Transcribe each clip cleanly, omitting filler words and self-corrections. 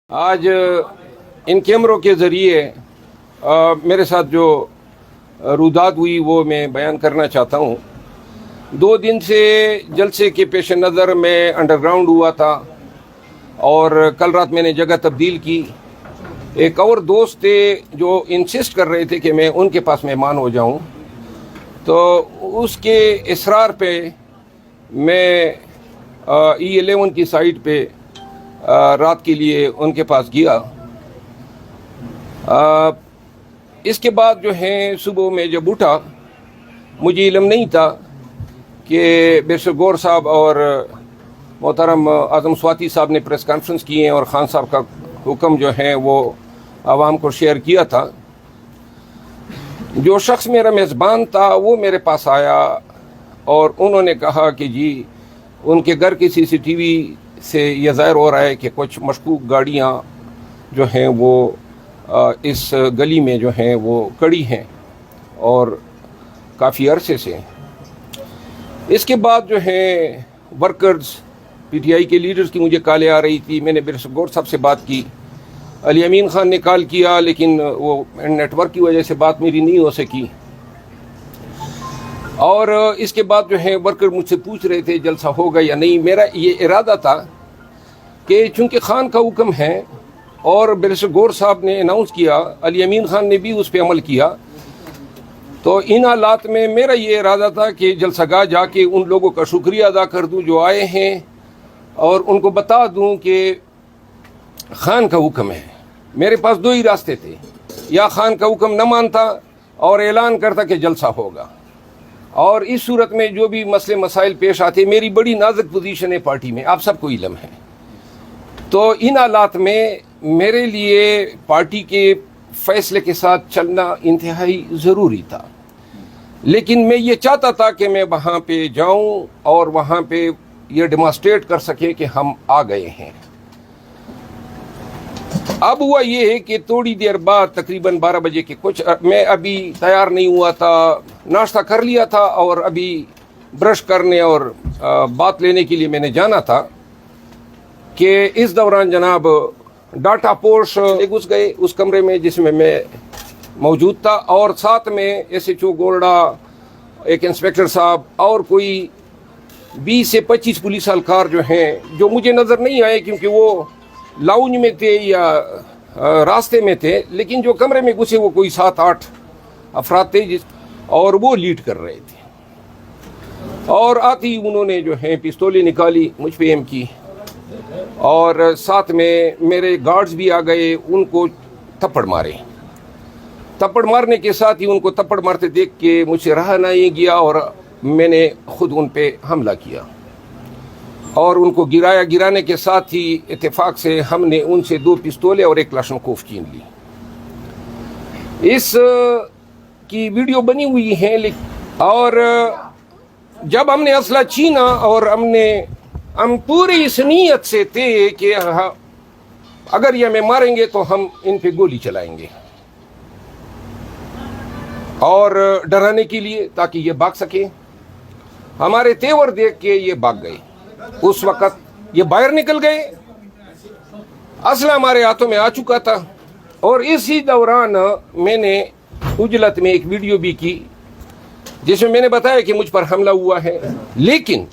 آج ان کیمروں کے ذریعے میرے ساتھ جو روداد ہوئی وہ میں بیان کرنا چاہتا ہوں۔ 2 دن سے جلسے کے پیش نظر میں انڈر گراؤنڈ ہوا تھا اور کل رات میں نے جگہ تبدیل کی۔ ایک اور دوست تھے جو انسسٹ کر رہے تھے کہ میں ان کے پاس مہمان ہو جاؤں، تو اس کے اصرار پہ میں E11 کی سائٹ پہ رات کے لیے ان کے پاس گیا۔ اس کے بعد جو ہے صبح میں جب اٹھا مجھے علم نہیں تھا کہ بیشر گور صاحب اور محترم اعظم سواتی صاحب نے پریس کانفرنس کی ہیں اور خان صاحب کا حکم جو ہے وہ عوام کو شیئر کیا تھا۔ جو شخص میرا میزبان تھا وہ میرے پاس آیا اور انہوں نے کہا کہ جی ان کے گھر کی CCTV سے یہ ظاہر ہو رہا ہے کہ کچھ مشکوک گاڑیاں جو ہیں وہ اس گلی میں جو ہیں وہ کڑی ہیں اور کافی عرصے سے۔ اس کے بعد جو ہے ورکرز PTI کے لیڈرز کی مجھے کالیں آ رہی تھی۔ میں نے بیشر گور صاحب سے بات کی، علی امین خان نے کال کیا لیکن وہ نیٹ ورک کی وجہ سے بات میری نہیں ہو سکی۔ اور اس کے بعد جو ہے ورکر مجھ سے پوچھ رہے تھے جلسہ ہوگا یا نہیں۔ میرا یہ ارادہ تھا کہ چونکہ خان کا حکم ہے اور بیشر گور صاحب نے اناؤنس کیا، علی امین خان نے بھی اس پہ عمل کیا، تو ان حالات میں میرا یہ ارادہ تھا کہ جلسہ گاہ جا کے ان لوگوں کا شکریہ ادا کر دوں جو آئے ہیں اور ان کو بتا دوں کہ خان کا حکم ہے۔ میرے پاس 2 ہی راستے تھے، یا خان کا حکم نہ مانتا اور اعلان کرتا کہ جلسہ ہوگا، اور اس صورت میں جو بھی مسئلے مسائل پیش آتے، میری بڑی نازک پوزیشن ہے پارٹی میں، آپ سب کو علم ہے، تو ان حالات میں میرے لیے پارٹی کے فیصلے کے ساتھ چلنا انتہائی ضروری تھا۔ لیکن میں یہ چاہتا تھا کہ میں وہاں پہ جاؤں اور وہاں پہ یہ ڈیمانسٹریٹ کر سکے کہ ہم آ گئے ہیں۔ اب ہوا یہ ہے کہ تھوڑی دیر بعد تقریباً 12 بجے کے کچھ، میں ابھی تیار نہیں ہوا تھا، ناشتہ کر لیا تھا اور ابھی برش کرنے اور بات لینے کے لیے میں نے جانا تھا کہ اس دوران جناب ڈاٹا پورش گھس گئے اس کمرے میں جس میں موجود تھا، اور ساتھ میں SHO گولڈا، ایک انسپیکٹر صاحب اور کوئی 20 سے 25 پولیس اہلکار جو ہیں، جو مجھے نظر نہیں آئے کیونکہ وہ لاؤنج میں تھے یا راستے میں تھے، لیکن جو کمرے میں گھسے وہ کوئی 7-8 افراد تھے اور وہ لیڈ کر رہے تھے، اور آتی انہوں نے جو ہے پستولیں نکالی، مجھ پہ ایم کی، اور ساتھ میں میرے گارڈز بھی آ گئے، ان کو تھپڑ مارے۔ تھپڑ مارنے کے ساتھ ہی ان کو تھپڑ مارتے دیکھ کے مجھ سے رہا نہیں گیا اور میں نے خود ان پہ حملہ کیا اور ان کو گرایا۔ گرانے کے ساتھ ہی اتفاق سے ہم نے ان سے 2 پستولیں اور 1 کلاشنکوف چھین لی۔ اس کی ویڈیو بنی ہوئی ہے، اور جب ہم نے اسلحہ چھینا اور ہم پوری اس نیت سے تھے کہ اگر یہ ہمیں ماریں گے تو ہم ان پہ گولی چلائیں گے، اور ڈرانے کے لیے تاکہ یہ بھاگ سکے۔ ہمارے تیور دیکھ کے یہ بھاگ گئے، اس وقت یہ باہر نکل گئے، اسلحہ ہمارے ہاتھوں میں آ چکا تھا، اور اسی دوران میں نے اجلت میں ایک ویڈیو بھی کی جس میں نے بتایا کہ مجھ پر حملہ ہوا ہے، لیکن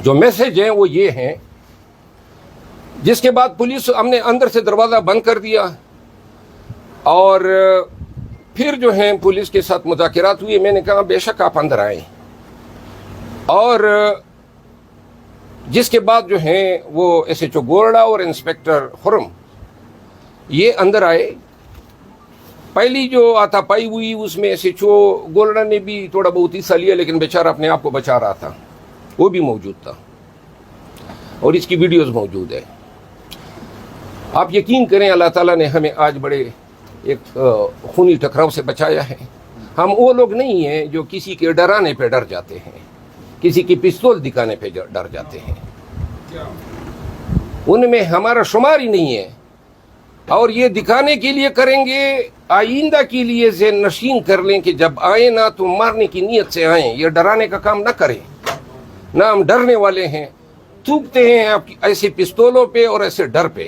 جو میسج ہیں وہ یہ ہیں۔ جس کے بعد پولیس، ہم نے اندر سے دروازہ بند کر دیا اور پھر جو ہیں پولیس کے ساتھ مذاکرات ہوئے۔ میں نے کہا بے شک آپ اندر آئیں، اور جس کے بعد جو ہیں وہ SHO گورڈا اور انسپیکٹر خرم یہ اندر آئے۔ پہلی جو آتا پائی ہوئی اس میں SHO گورڈا نے بھی تھوڑا بہت حصہ لیا، لیکن بیچارہ اپنے آپ کو بچا رہا تھا، وہ بھی موجود تھا، اور اس کی ویڈیوز موجود ہے۔ آپ یقین کریں اللہ تعالیٰ نے ہمیں آج بڑے ایک خونی ٹکراؤ سے بچایا ہے۔ ہم وہ لوگ نہیں ہیں جو کسی کے ڈرانے پہ ڈر جاتے ہیں، کسی کی پستول دکھانے پہ ڈر جاتے ہیں، ان میں ہمارا شمار ہی نہیں ہے، اور یہ دکھانے کے لیے کریں گے، آئندہ کے لیے ذہن نشین کر لیں کہ جب آئیں نہ تو مارنے کی نیت سے آئیں، یہ ڈرانے کا کام نہ کریں۔ نہ ہم ڈرنے والے ہیں، تھوکتے ہیں آپ ایسے پستولوں پہ اور ایسے ڈر پہ،